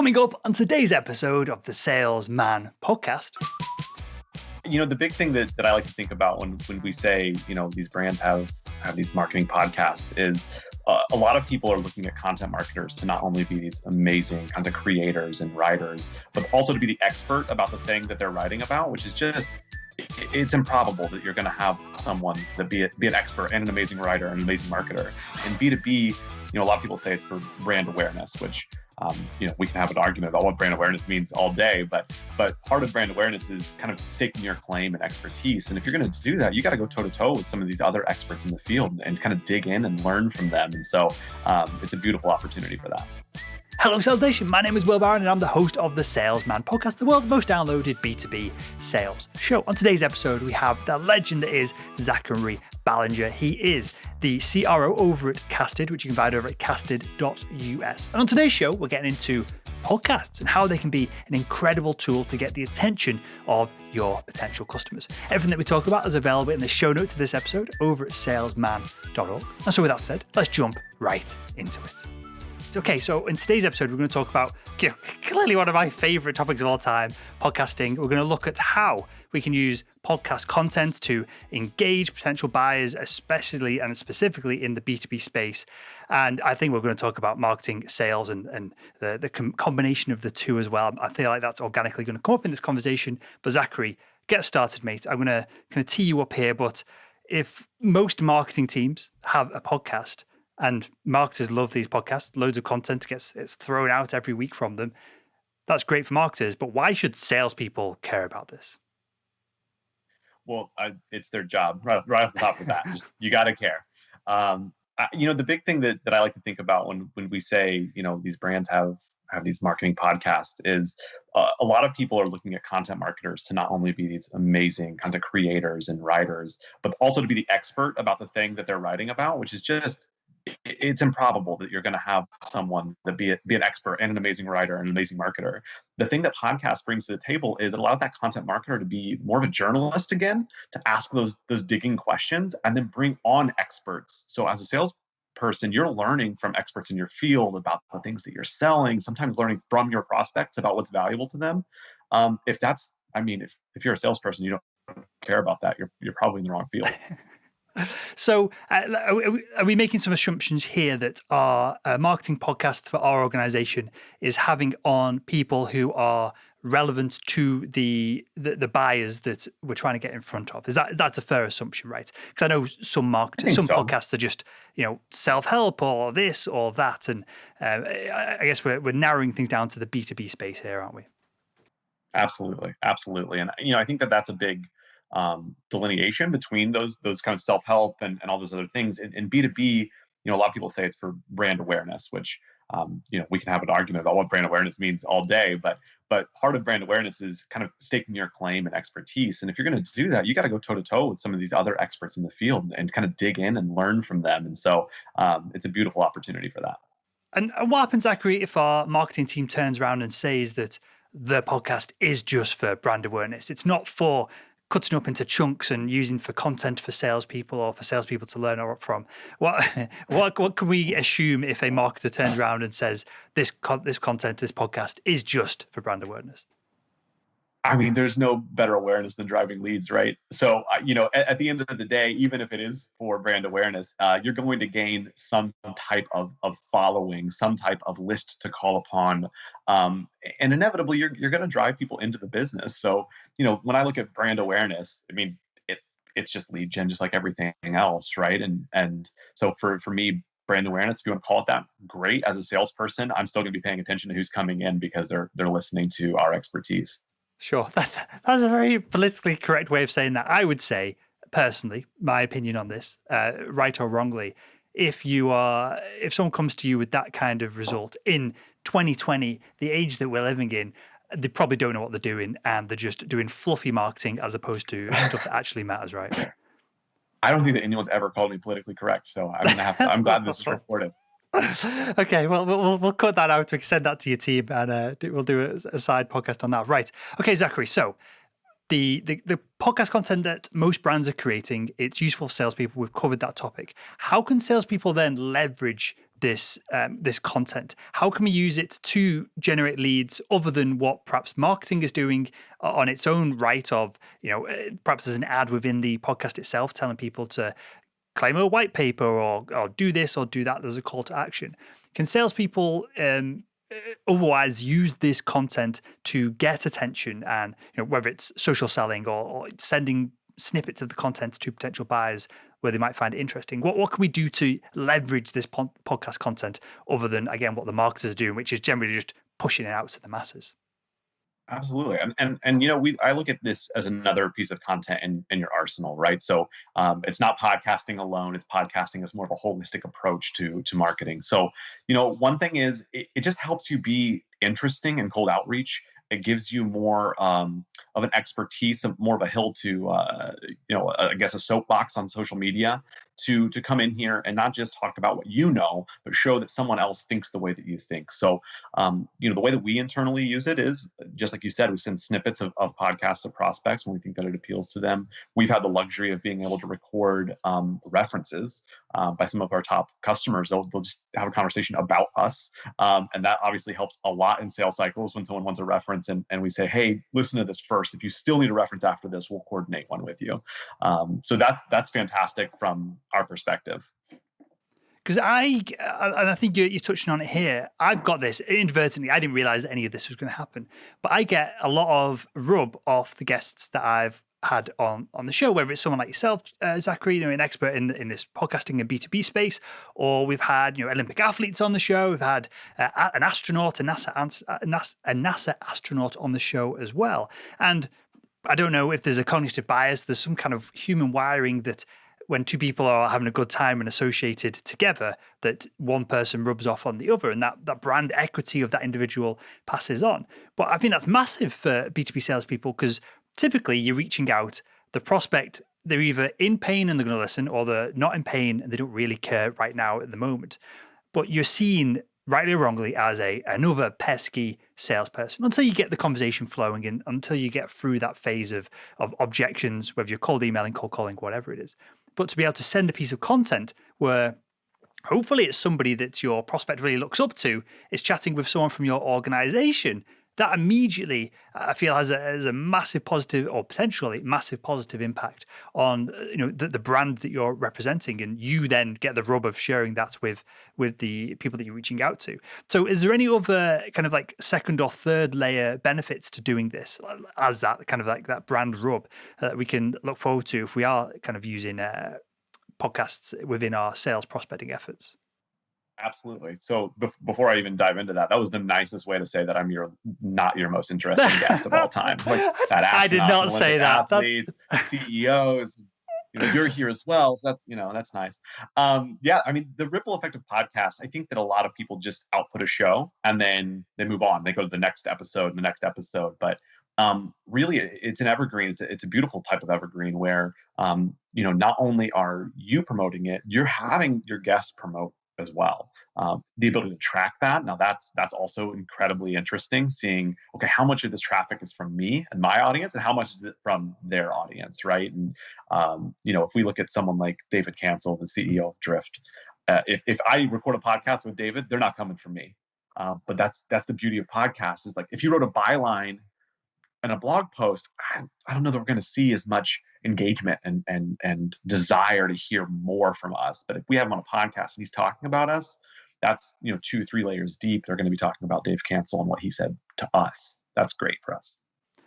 Coming up on today's episode of the Salesman Podcast. The big thing that I like to think about when we say, these brands have these marketing podcasts is a lot of people are looking at content marketers to not only be these amazing content creators and writers, but also to be the expert about the thing that they're writing about, which is just, it's improbable that you're going to have someone that be an expert and an amazing writer and an amazing marketer. In B2B, a lot of people say it's for brand awareness, which we can have an argument about what brand awareness means all day, but part of brand awareness is kind of staking your claim and expertise. And if you're going to do that, you got to go toe to toe with some of these other experts in the field and kind of dig in and learn from them. And so it's a beautiful opportunity for that. Hello, Sales Nation. My name is Will Barron, and I'm the host of the Salesman Podcast, the world's most downloaded B2B sales show. On today's episode, we have the legend that is Zachary Ballenger. He is the CRO over at Casted, which you can find over at casted.us. And on today's show, we're getting into podcasts and how they can be an incredible tool to get the attention of your potential customers. Everything that we talk about is available in the show notes to this episode over at salesman.org. And so with that said, let's jump right into it. Okay, so in today's episode, we're going to talk about clearly one of my favorite topics of all time, podcasting. We're going to look at how we can use podcast content to engage potential buyers, especially and specifically in the B2B space. And I think we're going to talk about marketing, sales, and the combination of the two as well. I feel like that's organically going to come up in this conversation. But Zachary, get started, mate. I'm going to kind of tee you up here. But if most marketing teams have a podcast, and marketers love these podcasts, loads of content gets thrown out every week from them, that's great for marketers, but why should salespeople care about this? Well, it's their job right off the top of that. You got to care. The big thing that I like to think about when we say, these brands have these marketing podcasts is a lot of people are looking at content marketers to not only be these amazing content creators and writers, but also to be the expert about the thing that they're writing about, which is just, it's improbable that you're going to have someone that be an expert and an amazing writer and an amazing marketer. The thing that podcast brings to the table is it allows that content marketer to be more of a journalist again, to ask those digging questions and then bring on experts. So as a salesperson, you're learning from experts in your field about the things that you're selling, sometimes learning from your prospects about what's valuable to them. If you're a salesperson, you don't care about that, you're probably in the wrong field. So are we making some assumptions here that our marketing podcast for our organization is having on people who are relevant to the buyers that we're trying to get in front of? That's a fair assumption, right? Because I know some podcasts are just, self-help or this or that. And I guess we're narrowing things down to the B2B space here, aren't we? Absolutely. And, I think that's a big delineation between those kind of self-help and all those other things. In B2B, a lot of people say it's for brand awareness, which we can have an argument about what brand awareness means all day, but part of brand awareness is kind of staking your claim and expertise. And if you're going to do that, you got to go toe to toe with some of these other experts in the field and kind of dig in and learn from them. And so it's a beautiful opportunity for that. And what happens, Zachary, if our marketing team turns around and says that the podcast is just for brand awareness? It's not for cutting up into chunks and using for content for salespeople or for salespeople to learn from. What can we assume if a marketer turns around and says this content, this podcast is just for brand awareness? There's no better awareness than driving leads, right? So, at the end of the day, even if it is for brand awareness, you're going to gain some type of following, some type of list to call upon. And inevitably, you're going to drive people into the business. So, when I look at brand awareness, it's just lead gen, just like everything else, right? And so for me, brand awareness, if you want to call it that, great. As a salesperson, I'm still going to be paying attention to who's coming in because they're listening to our expertise. Sure. That's a very politically correct way of saying that. I would say, personally, my opinion on this, right or wrongly, if someone comes to you with that kind of result in 2020, the age that we're living in, they probably don't know what they're doing and they're just doing fluffy marketing as opposed to stuff that actually matters, right? I don't think that anyone's ever called me politically correct, so I'm glad this is recorded. Okay, well, we'll cut that out. We can send that to your team, and we'll do a side podcast on that. Right. Okay, Zachary. So the podcast content that most brands are creating, it's useful for salespeople. We've covered that topic. How can salespeople then leverage this content? How can we use it to generate leads other than what perhaps marketing is doing on its own right of, perhaps as an ad within the podcast itself, telling people to claim a white paper or do this or do that. There's a call to action. Can salespeople otherwise use this content to get attention, and whether it's social selling or sending snippets of the content to potential buyers where they might find it interesting? What can we do to leverage this podcast content other than, again, what the marketers are doing, which is generally just pushing it out to the masses? Absolutely. And I look at this as another piece of content in your arsenal, right? So it's not podcasting alone, it's podcasting as more of a holistic approach to marketing. So, one thing is it just helps you be interesting in cold outreach. It gives you more of an expertise, more of a hill to, I guess, a soapbox on social media to come in here and not just talk about what you know, but show that someone else thinks the way that you think. So, the way that we internally use it is, just like you said, we send snippets of podcasts to prospects when we think that it appeals to them. We've had the luxury of being able to record references by some of our top customers. They'll just have a conversation about us. And that obviously helps a lot in sales cycles when someone wants a reference and we say, hey, listen to this first. If you still need a reference after this, we'll coordinate one with you. So that's fantastic from our perspective. Because I think you're touching on it here. I've got this inadvertently. I didn't realize that any of this was going to happen, but I get a lot of rub off the guests that I've had on the show, whether it's someone like yourself, Zachary, an expert in this podcasting and B2B space, or we've had Olympic athletes on the show. We've had an astronaut, a NASA astronaut on the show as well. And I don't know if there's a cognitive bias. There's some kind of human wiring that when two people are having a good time and associated together, that one person rubs off on the other, and that brand equity of that individual passes on. But I think that's massive for B2B salespeople, because typically you're reaching out, the prospect, they're either in pain and they're going to listen, or they're not in pain and they don't really care right now at the moment. But you're seen, rightly or wrongly, as another pesky salesperson until you get the conversation flowing and until you get through that phase of objections, whether you're cold emailing, cold calling, whatever it is. But to be able to send a piece of content where hopefully it's somebody that your prospect really looks up to, is chatting with someone from your organization, that immediately, I feel, has a massive positive, or potentially massive positive impact on the brand that you're representing, and you then get the rub of sharing that with the people that you're reaching out to. So, is there any other kind of like second or third layer benefits to doing this, as that kind of like that brand rub that we can look forward to if we are kind of using podcasts within our sales prospecting efforts? Absolutely. So before I even dive into that, that was the nicest way to say that I'm not your most interesting guest of all time. Like that, I did not say that. Athletes, CEOs, you're here as well. So that's nice. Yeah, I mean, the ripple effect of podcasts, I think that a lot of people just output a show and then they move on. They go to the next episode, But really, it's an evergreen. It's a beautiful type of evergreen where, not only are you promoting it, you're having your guests promote as well. The ability to track that. Now that's also incredibly interesting, seeing, okay, how much of this traffic is from me and my audience and how much is it from their audience, right? And, if we look at someone like David Cancel, the CEO of Drift, if I record a podcast with David, they're not coming from me. But that's the beauty of podcasts, is like, if you wrote a byline and a blog post, I don't know that we're going to see as much engagement and desire to hear more from us. But if we have him on a podcast and he's talking about us, that's 2-3 layers deep. They're going to be talking about Dave Cancel and what he said to us. That's great for us.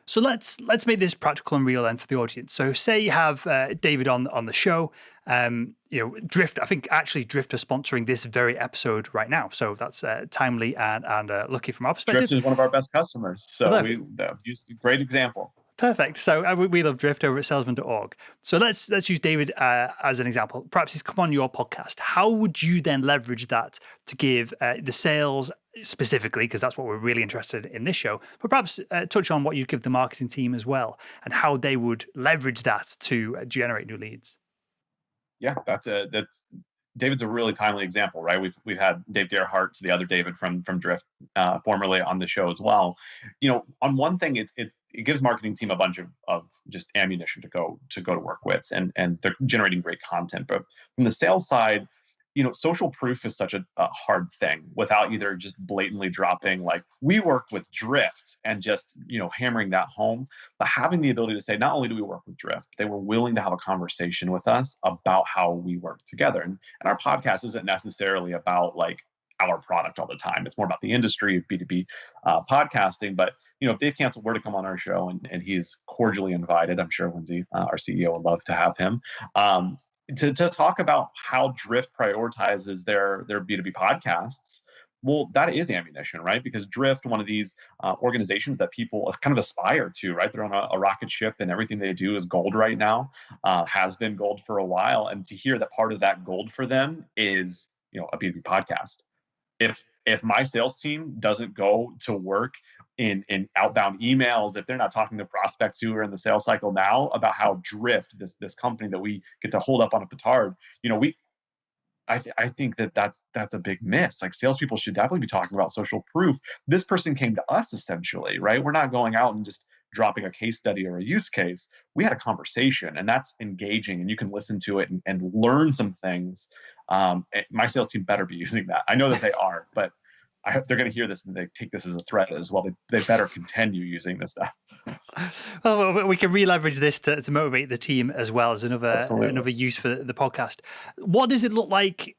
So let's make this practical and real then for the audience. So say you have David on the show. Drift. I think actually Drift are sponsoring this very episode right now. So that's timely and lucky from our perspective. Drift is one of our best customers. So we used a great example. Perfect. So we love Drift over at salesman.org. So let's use David as an example. Perhaps he's come on your podcast. How would you then leverage that to give the sales specifically, because that's what we're really interested in this show, but perhaps touch on what you give the marketing team as well and how they would leverage that to generate new leads? Yeah, that's David's a really timely example, right? We've had Dave Gerhardt, the other David from Drift, formerly on the show as well. On one thing, it gives marketing team a bunch of just ammunition to go to work with, and they're generating great content. But from the sales side, social proof is such a hard thing without either just blatantly dropping like we work with Drift and just hammering that home, but having the ability to say not only do we work with Drift, they were willing to have a conversation with us about how we work together. And our podcast isn't necessarily about like our product all the time. It's more about the industry of B2B podcasting. But if Dave Cancel were to come on our show, and he's cordially invited, I'm sure Lindsay, our CEO, would love to have him. To talk about how Drift prioritizes their B2B podcasts. Well, that is ammunition, right? Because Drift, one of these organizations that people kind of aspire to, right? They're on a rocket ship, and everything they do is gold right now, has been gold for a while. And to hear that part of that gold for them is, a B2B podcast. If my sales team doesn't go to work in outbound emails, if they're not talking to prospects who are in the sales cycle now about how Drift, this company that we get to hold up on a petard, I think that's a big miss. Like, salespeople should definitely be talking about social proof. This person came to us essentially, right? We're not going out and just dropping a case study or a use case. We had a conversation, and that's engaging, and you can listen to it and learn some things. My sales team better be using that. I know that they are, but I hope they're going to hear this and they take this as a threat as well. They better continue using this stuff. Well, we can re-leverage this to motivate the team as well as another use for the podcast. What does it look like?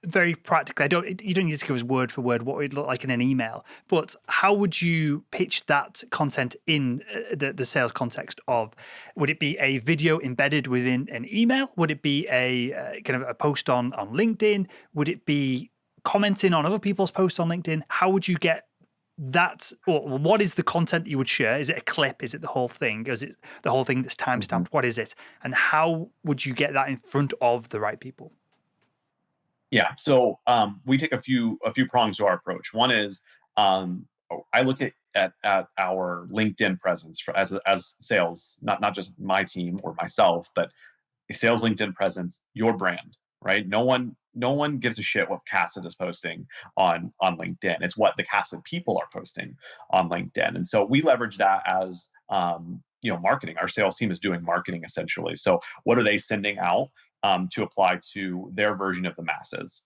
Very practically, you don't need to give us word for word what it would look like in an email, but how would you pitch that content in the sales context of, would it be a video embedded within an email? Would it be a kind of a post on LinkedIn? Would it be commenting on other people's posts on LinkedIn? How would you get that, or what is the content you would share? Is it a clip? Is it the whole thing? Is it the whole thing that's timestamped? What is it? And how would you get that in front of the right people? Yeah, so we take a few prongs to our approach. One is I look at our LinkedIn presence as sales, not just my team or myself, but a sales LinkedIn presence, your brand, right? No one gives a shit what Cassett is posting on LinkedIn. It's what the Cassett people are posting on LinkedIn, and so we leverage that as marketing. Our sales team is doing marketing essentially. So what are they sending out to apply to their version of the masses?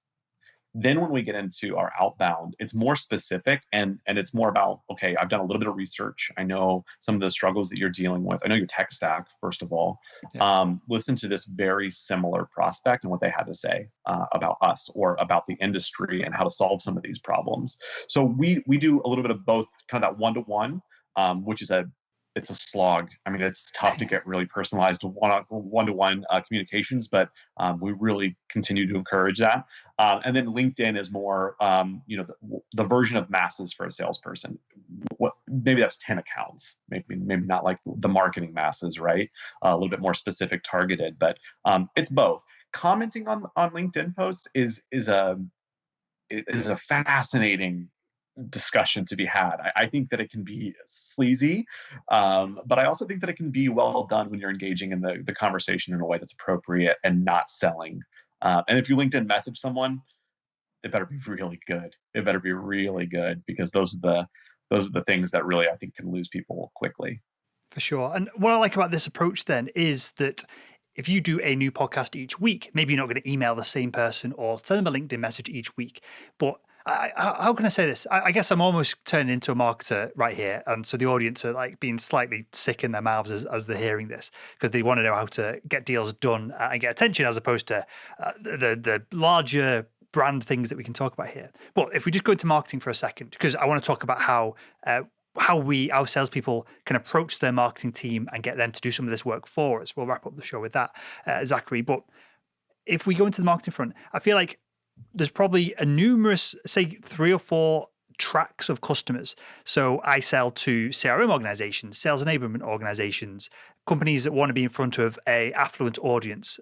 Then when we get into our outbound, it's more specific and it's more about, okay, I've done a little bit of research. I know some of the struggles that you're dealing with. I know your tech stack, first of all. Yeah. Listen to this very similar prospect and what they had to say about us or about the industry and how to solve some of these problems. So we do a little bit of both, kind of that one-to-one, which is it's a slog. I mean, it's tough to get really personalized one-to-one communications, but we really continue to encourage that. And then LinkedIn is more, the version of masses for a salesperson. Maybe that's 10 accounts, maybe not like the marketing masses, right? A little bit more specific, targeted, but it's both. Commenting on LinkedIn posts is a fascinating discussion to be had. I think that it can be sleazy, but I also think that it can be well done when you're engaging in the conversation in a way that's appropriate and not selling. And if you LinkedIn message someone, it better be really good. It better be really good, because those are the things that really, I think, can lose people quickly. For sure. And what I like about this approach then is that if you do a new podcast each week, maybe you're not going to email the same person or send them a LinkedIn message each week, but how can I say this? I guess I'm almost turning into a marketer right here. And so the audience are like being slightly sick in their mouths as they're hearing this, because they want to know how to get deals done and get attention, as opposed to the larger brand things that we can talk about here. But if we just go into marketing for a second, because I want to talk about how our salespeople can approach their marketing team and get them to do some of this work for us. We'll wrap up the show with that, Zachary. But if we go into the marketing front, I feel like there's probably a numerous, say 3 or 4 tracks of customers. So I sell to CRM organizations, sales enablement organizations, companies that want to be in front of a affluent audience.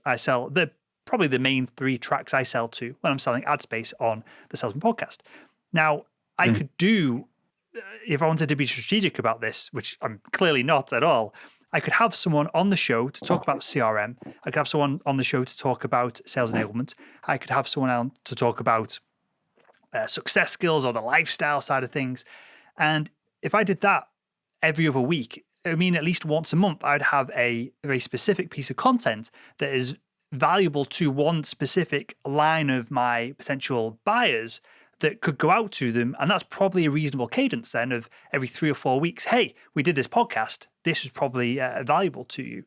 Probably the main 3 tracks I sell to when I'm selling ad space on the Salesman Podcast. Now, I could do, if I wanted to be strategic about this, which I'm clearly not at all, I could have someone on the show to talk about CRM. I could have someone on the show to talk about sales enablement. I could have someone on to talk about success skills or the lifestyle side of things. And if I did that every other week, I mean, at least once a month, I'd have a very specific piece of content that is valuable to one specific line of my potential buyers that could go out to them. And that's probably a reasonable cadence then of every 3 or 4 weeks. Hey, we did this podcast. This is probably valuable to you.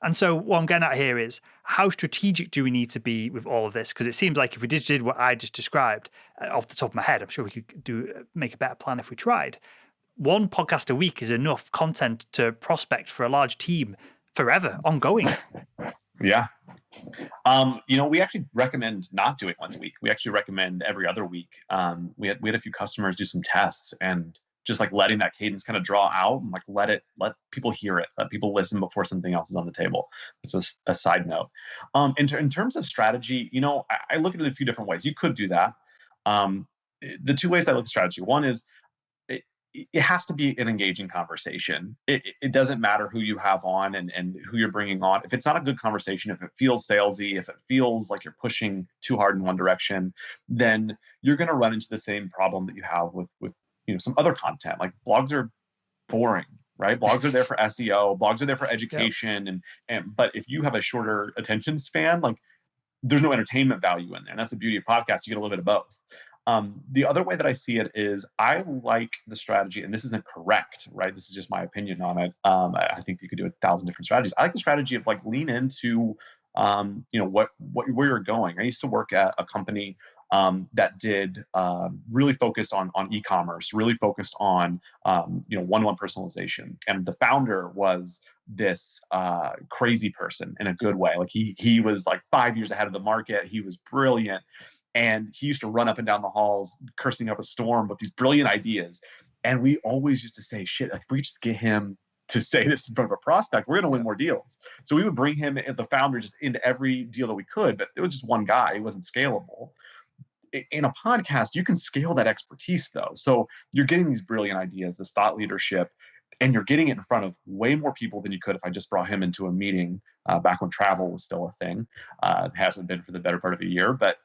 And so what I'm getting at here is how strategic do we need to be with all of this? Because it seems like if we did what I just described off the top of my head, I'm sure we could make a better plan if we tried. One podcast a week is enough content to prospect for a large team forever, ongoing. Yeah. We actually recommend not doing once a week. We actually recommend every other week. We had a few customers do some tests and just like letting that cadence kind of draw out and like let people hear it, let people listen before something else is on the table. It's a side note. In terms of strategy, I look at it in a few different ways. You could do that. The two ways that I look at strategy, one is it has to be an engaging conversation. It doesn't matter who you have on and who you're bringing on. If it's not a good conversation, if it feels salesy, if it feels like you're pushing too hard in one direction, then you're going to run into the same problem that you have with some other content. Like blogs are boring, right? Blogs are there for SEO, blogs are there for education, but if you have a shorter attention span, like there's no entertainment value in there. And that's the beauty of podcasts. You get a little bit of both. The other way that I see it is I like the strategy, and this isn't correct, right? This is just my opinion on it. I think you could do 1,000 different strategies. I like the strategy of like lean into, where you're going. I used to work at a company that did really focused on e-commerce, really focused on one-on-one personalization, and the founder was this crazy person in a good way. Like he was like 5 years ahead of the market. He was brilliant. And he used to run up and down the halls, cursing up a storm with these brilliant ideas. And we always used to say, shit, like if we just get him to say this in front of a prospect, we're going to win more deals. So we would bring him, the founder, just into every deal that we could, but it was just one guy. It wasn't scalable. In a podcast, you can scale that expertise though. So you're getting these brilliant ideas, this thought leadership, and you're getting it in front of way more people than you could if I just brought him into a meeting back when travel was still a thing. It hasn't been for the better part of a year, but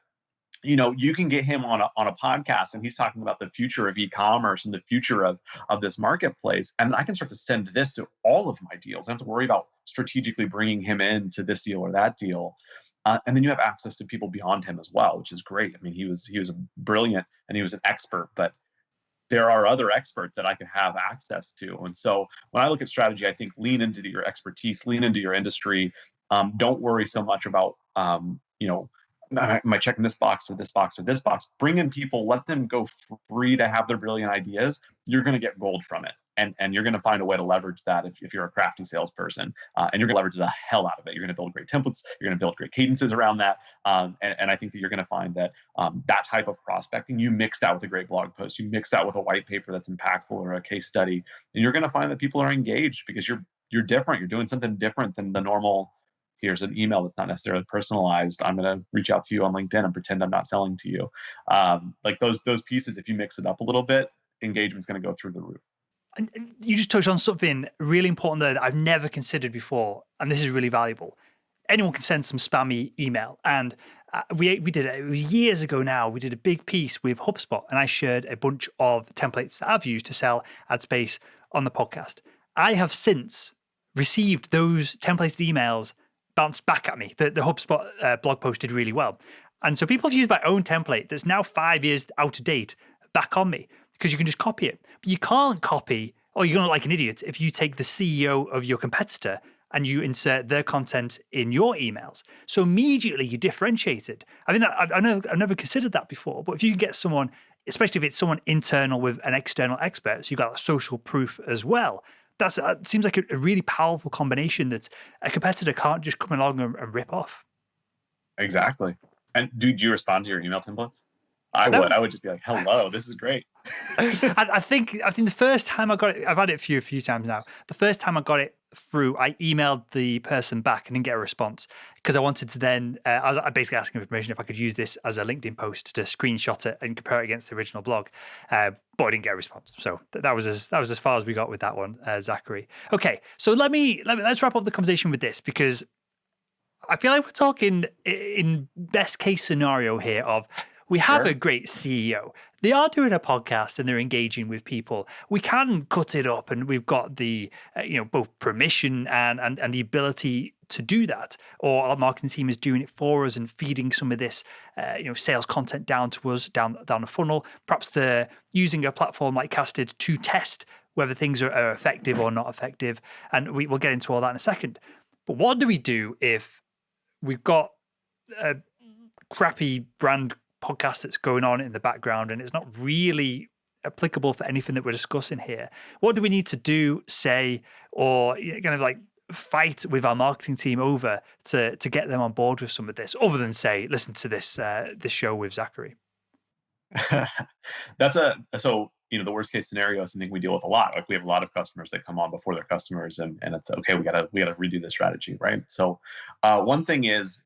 you can get him on a podcast and he's talking about the future of e-commerce and the future of this marketplace. And I can start to send this to all of my deals. I don't have to worry about strategically bringing him into this deal or that deal. And then you have access to people beyond him as well, which is great. I mean, he was brilliant and he was an expert, but there are other experts that I can have access to. And so when I look at strategy, I think lean into your expertise, lean into your industry. Don't worry so much about, am I checking this box or this box or this box? Bring in people, let them go free to have their brilliant ideas. You're going to get gold from it. And you're going to find a way to leverage that if you're a crafty salesperson. And you're going to leverage the hell out of it. You're going to build great templates. You're going to build great cadences around that. And I think that you're going to find that that type of prospecting, you mix that with a great blog post, you mix that with a white paper that's impactful or a case study, and you're going to find that people are engaged because you're different. You're doing something different than the normal. Here's an email that's not necessarily personalized. I'm going to reach out to you on LinkedIn and pretend I'm not selling to you. Like those pieces, if you mix it up a little bit, engagement's going to go through the roof. And you just touched on something really important there that I've never considered before, and this is really valuable. Anyone can send some spammy email, and we did it. It was years ago now. We did a big piece with HubSpot, and I shared a bunch of templates that I've used to sell ad space on the podcast. I have since received those templated emails bounced back at me. The HubSpot blog post did really well, and so people have used my own template that's now 5 years out of date back on me. Because you can just copy it. But you can't copy, or you're going to look like an idiot if you take the CEO of your competitor and you insert their content in your emails. So immediately you differentiated. I think that I've never considered that before. But if you can get someone, especially if it's someone internal with an external expert, so you've got social proof as well. That seems like a really powerful combination that a competitor can't just come along and rip off. Exactly. And do you respond to your email templates? I would just be like, hello, this is great. I think the first time I got it, I've had it a few times now. The first time I got it through, I emailed the person back and didn't get a response because I wanted to then, I was basically asking for permission if I could use this as a LinkedIn post to screenshot it and compare it against the original blog. But I didn't get a response. So that was as far as we got with that one, Zachary. Okay, so let's wrap up the conversation with this because I feel like we're talking in best case scenario here of, we have a great CEO. they are doing a podcast and they're engaging with people, we can cut it up, and we've got the both permission and the ability to do that, or our marketing team is doing it for us and feeding some of this sales content down to us down the funnel. Perhaps they're using a platform like Casted to test whether things are effective or not effective, and we'll get into all that in a second. But what do we do if we've got a crappy brand podcast that's going on in the background and it's not really applicable for anything that we're discussing here? What do we need to do, say, or kind of like fight with our marketing team over to get them on board with some of this, other than say, listen to this show with Zachary? So the worst case scenario is something we deal with a lot. Like we have a lot of customers that come on before their customers, and it's okay. We gotta redo the strategy, right? So one thing is,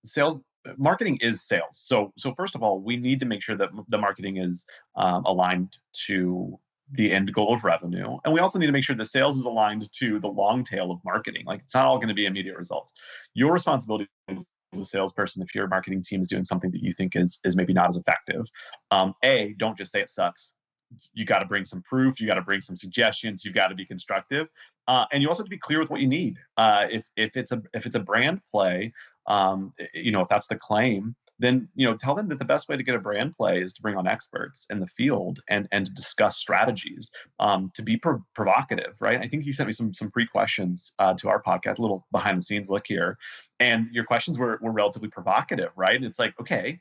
sales marketing is sales. So first of all, we need to make sure that the marketing is aligned to the end goal of revenue, and we also need to make sure the sales is aligned to the long tail of marketing. Like it's not all going to be immediate results. Your responsibility as a salesperson, if your marketing team is doing something that you think is maybe not as effective, don't just say it sucks. You got to bring some proof. You got to bring some suggestions. You got to be constructive, and you also have to be clear with what you need. If it's a brand play, if that's the claim, then tell them that the best way to get a brand play is to bring on experts in the field and to discuss strategies, to be provocative, right? I think you sent me some pre-questions to our podcast, a little behind the scenes look here, and your questions were relatively provocative, right? And it's like, okay,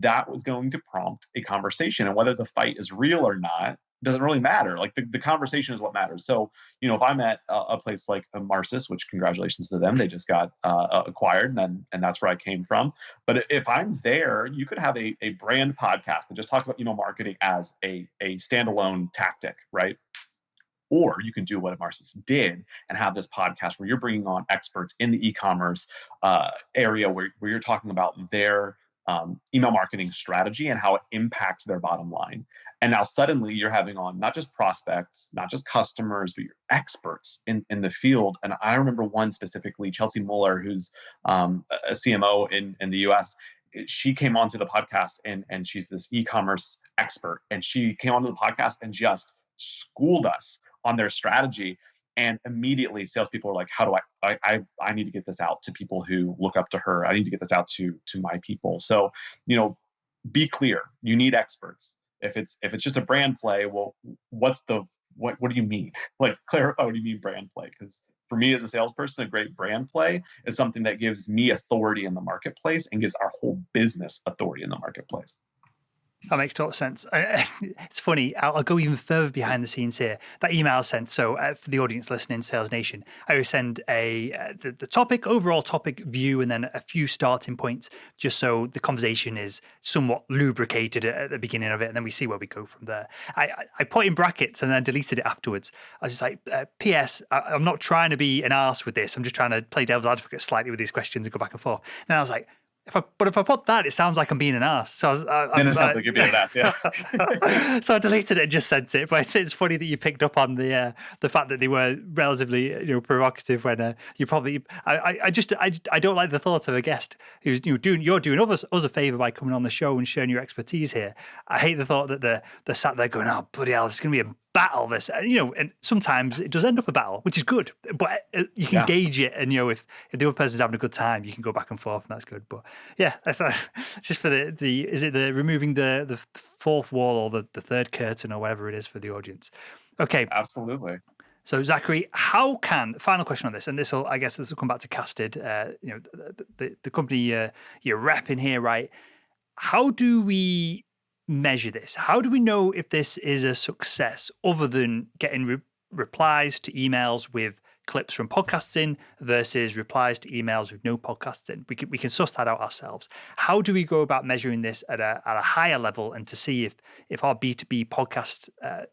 that was going to prompt a conversation, and whether the fight is real or not doesn't really matter. Like the conversation is what matters. So, if I'm at a place like Marcis, which congratulations to them, they just got acquired, and that's where I came from. But if I'm there, you could have a brand podcast that just talks about email marketing as a standalone tactic, right? Or you can do what Marcis did and have this podcast where you're bringing on experts in the e-commerce area where you're talking about their email marketing strategy and how it impacts their bottom line. And now suddenly you're having on not just prospects, not just customers, but you're experts in the field. And I remember one specifically, Chelsea Muller, who's a CMO in the US. She came onto the podcast and she's this e-commerce expert. And she came onto the podcast and just schooled us on their strategy. And immediately salespeople are like, how do I need to get this out to people who look up to her. I need to get this out to my people. So, be clear. You need experts. If it's just a brand play, well, what do you mean? Like, clarify what do you mean brand play? Because for me as a salesperson, a great brand play is something that gives me authority in the marketplace and gives our whole business authority in the marketplace. That makes total sense. It's funny. I'll go even further behind the scenes here. That email I sent. So for the audience listening, Sales Nation, I always send the overall topic view, and then a few starting points, just so the conversation is somewhat lubricated at the beginning of it, and then we see where we go from there. I put in brackets and then deleted it afterwards. I was just like, P.S. I'm not trying to be an arse with this. I'm just trying to play devil's advocate slightly with these questions and go back and forth. And I was like, if I put that, it sounds like I'm being an ass. So then it sounds like you're being an ass, yeah. So I deleted it and just sent it. But it's funny that you picked up on the fact that they were relatively provocative when you probably I don't like the thought of a guest who's you're doing us a favor by coming on the show and sharing your expertise here. I hate the thought that they're sat there going, oh bloody hell, it's going to be a battle this, and sometimes it does end up a battle, which is good, but you can gauge it, and if the other person's having a good time, you can go back and forth, and that's good. But yeah, that's just for the is it the removing the fourth wall or the third curtain or whatever it is for the audience. Okay, absolutely. So Zachary, final question on this, and this will come back to Casted, the company you're repping here, right? How do we measure this? How do we know if this is a success other than getting replies to emails with clips from podcasts in versus replies to emails with no podcasts in? We can suss that out ourselves. How do we go about measuring this at a higher level and to see if our B2B podcast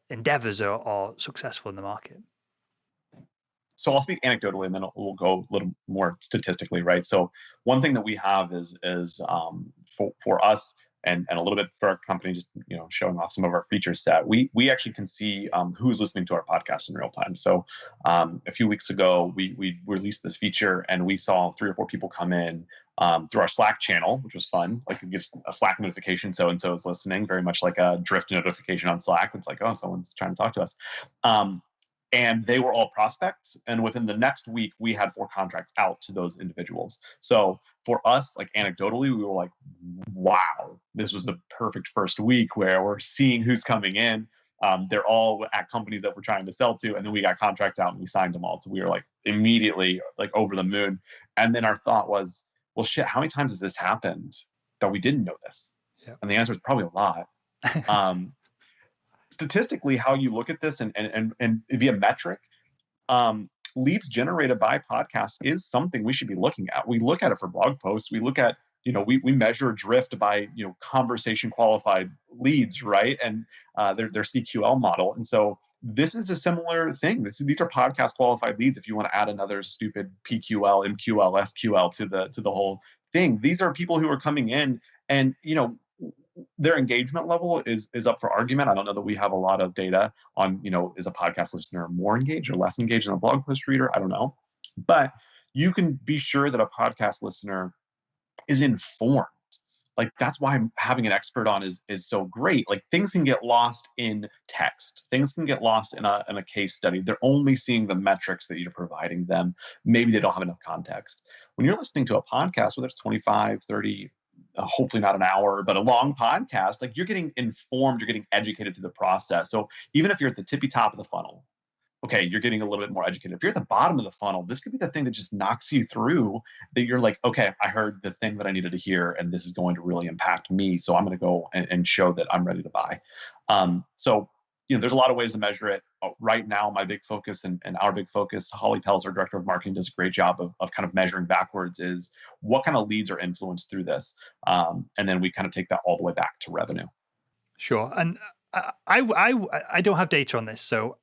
endeavors are successful in the market? So I'll speak anecdotally, and then we'll go a little more statistically, right? So one thing that we have is for us, and a little bit for our company, just showing off some of our feature set. We actually can see who's listening to our podcast in real time. So a few weeks ago, we released this feature, and we saw 3 or 4 people come in through our Slack channel, which was fun. Like it gives a Slack notification, so and so is listening, very much like a drift notification on Slack. It's like, oh, someone's trying to talk to us. And they were all prospects. And within the next week, we had 4 contracts out to those individuals. So for us, like anecdotally, we were like, wow, this was the perfect first week where we're seeing who's coming in. They're all at companies that we're trying to sell to. And then we got contracts out and we signed them all. So we were like immediately like over the moon. And then our thought was, well, shit, how many times has this happened that we didn't know this? Yeah. And the answer is probably a lot. Statistically, how you look at this and via metric, leads generated by podcasts is something we should be looking at. We look at it for blog posts. We look at, we measure drift by, conversation qualified leads, right? And their CQL model. And so this is a similar thing. These are podcast qualified leads. If you want to add another stupid PQL, MQL, SQL to the whole thing, these are people who are coming in and, their engagement level is up for argument. I don't know that we have a lot of data on, is a podcast listener more engaged or less engaged than a blog post reader? I don't know. But you can be sure that a podcast listener is informed. Like that's why having an expert on is so great. Like things can get lost in text. Things can get lost in a case study. They're only seeing the metrics that you're providing them. Maybe they don't have enough context. When you're listening to a podcast, whether it's 25, 30, hopefully not an hour, but a long podcast, like you're getting informed, you're getting educated through the process. So even if you're at the tippy top of the funnel, okay, you're getting a little bit more educated. If you're at the bottom of the funnel, this could be the thing that just knocks you through, that you're like, okay, I heard the thing that I needed to hear, and this is going to really impact me. So I'm going to go and show that I'm ready to buy. So there's a lot of ways to measure it. Right now, my big focus and our big focus, Holly Tells, our director of marketing, does a great job of kind of measuring backwards, is what kind of leads are influenced through this. And then we kind of take that all the way back to revenue. Sure. And I don't have data on this, so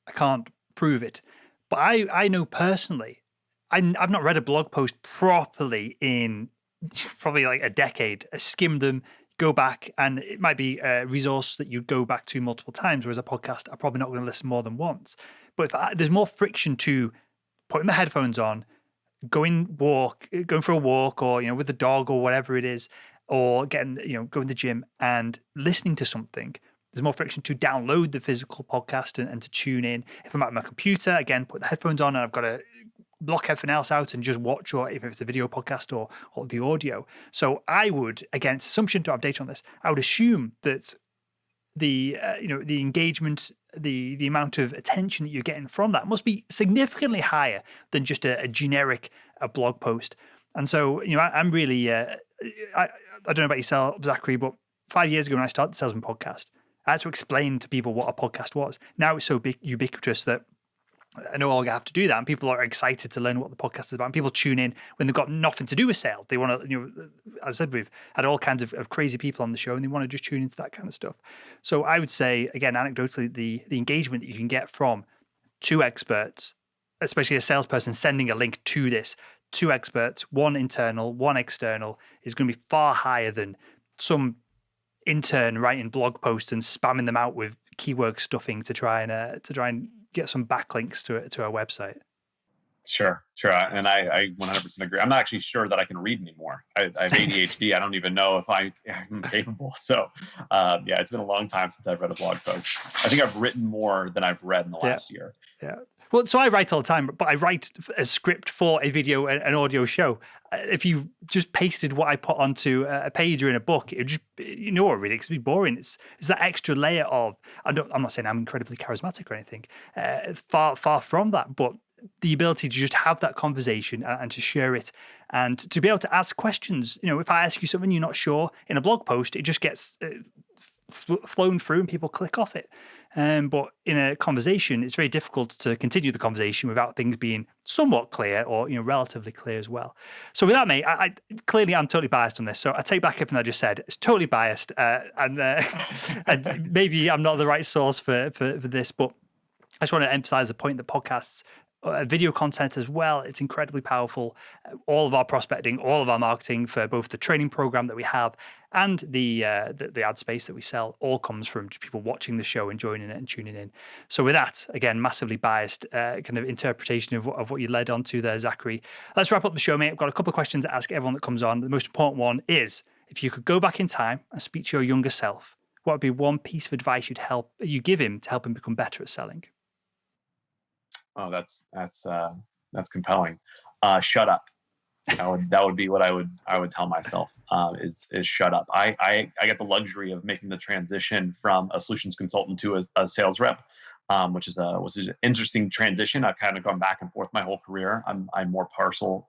I can't prove it. But I know personally, I've not read a blog post properly in probably like a decade. I skimmed them, go back, and it might be a resource that you go back to multiple times, whereas a podcast, I'm probably not going to listen more than once. But there's more friction to putting the headphones on, going for a walk, or with the dog or whatever it is, or going to the gym and listening to something. There's more friction to download the physical podcast and to tune in. If I'm at my computer, again, put the headphones on and I've got to block everything else out and just watch, or if it's a video podcast or the audio. So I would, again, it's assumption, to have data on this, I would assume that the the engagement, the amount of attention that you're getting from that must be significantly higher than just a generic blog post. And so, I'm really, I don't know about yourself, Zachary, but 5 years ago when I started the Salesman Podcast, I had to explain to people what a podcast was. Now it's so ubiquitous that I no longer have to do that, and people are excited to learn what the podcast is about. And people tune in when they've got nothing to do with sales. They want to, as I said, we've had all kinds of crazy people on the show, and they want to just tune into that kind of stuff. So I would say, again, anecdotally, the engagement that you can get from 2 experts, especially a salesperson sending a link to this, 2 experts, 1 internal, 1 external, is going to be far higher than some intern writing blog posts and spamming them out with keyword stuffing to try and get some backlinks to our website. Sure. And I 100% agree. I'm not actually sure that I can read anymore. I have ADHD. I don't even know if I'm capable. So it's been a long time since I've read a blog post. I think I've written more than I've read in the last year. Yeah. Well, so I write all the time, but I write a script for a video and an audio show. If you just pasted what I put onto a page or in a book, it would just, really, it's be boring. It's that extra layer of, I'm not saying I'm incredibly charismatic or anything, far from that, but the ability to just have that conversation and to share it and to be able to ask questions. If I ask you something you're not sure in a blog post, it just gets flown through and people click off it. But in a conversation, it's very difficult to continue the conversation without things being somewhat clear or relatively clear as well. So with that, mate, I clearly I'm totally biased on this. So I take back everything I just said. It's totally biased, and maybe I'm not the right source for this. But I just want to emphasize the point that podcasts video content as well. It's incredibly powerful. All of our prospecting, all of our marketing for both the training program that we have and the ad space that we sell all comes from just people watching the show and joining it and tuning in. So with that, again, massively biased kind of interpretation of what you led on to there, Zachary. Let's wrap up the show, mate. I've got a couple of questions to ask everyone that comes on. The most important one is, if you could go back in time and speak to your younger self, what would be one piece of advice you give him to help him become better at selling? Oh, that's compelling. Shut up. That would be what I would tell myself. Is shut up. I get the luxury of making the transition from a solutions consultant to a sales rep, which is an interesting transition. I've kind of gone back and forth my whole career. I'm more partial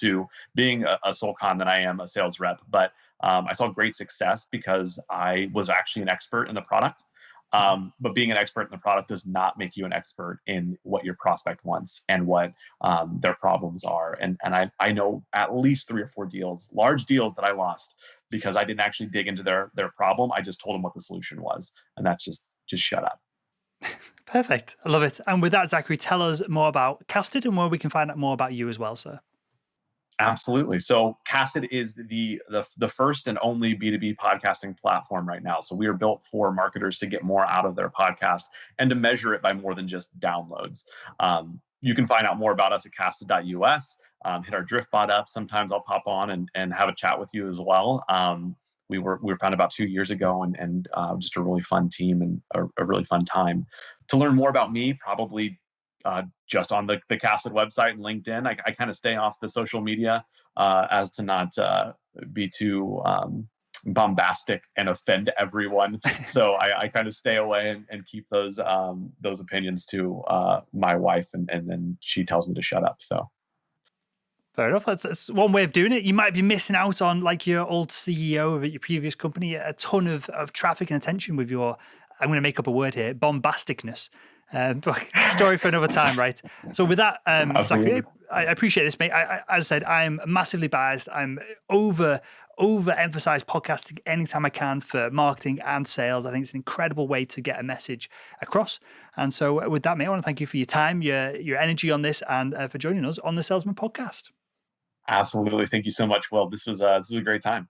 to being a SolCon than I am a sales rep, but I saw great success because I was actually an expert in the product. But being an expert in the product does not make you an expert in what your prospect wants and what their problems are. And I know at least 3 or 4 large deals that I lost because I didn't actually dig into their problem. I just told them what the solution was. And that's just shut up. Perfect. I love it. And with that, Zachary, tell us more about Casted and where we can find out more about you as well, sir. Absolutely. So Casted is the first and only B2B podcasting platform right now. So we are built for marketers to get more out of their podcast and to measure it by more than just downloads. You can find out more about us at casted.us. Hit our Driftbot up. Sometimes I'll pop on and have a chat with you as well. We were founded about 2 years ago and just a really fun team and a really fun time. To learn more about me, probably just on the Casted website and LinkedIn. I kind of stay off the social media as to not be too bombastic and offend everyone. So I kind of stay away and keep those opinions to my wife, and then she tells me to shut up. So. Fair enough. That's one way of doing it. You might be missing out on, like your old CEO of your previous company, a ton of traffic and attention with your, I'm going to make up a word here, bombasticness. Story for another time, right? So with that, Zachary, I appreciate this, mate. As I said, I'm massively biased. I'm overemphasize podcasting anytime I can for marketing and sales. I think it's an incredible way to get a message across. And so with that, mate, I want to thank you for your time, your energy on this, and for joining us on the Salesman Podcast. Absolutely. Thank you so much, Will. This was a great time.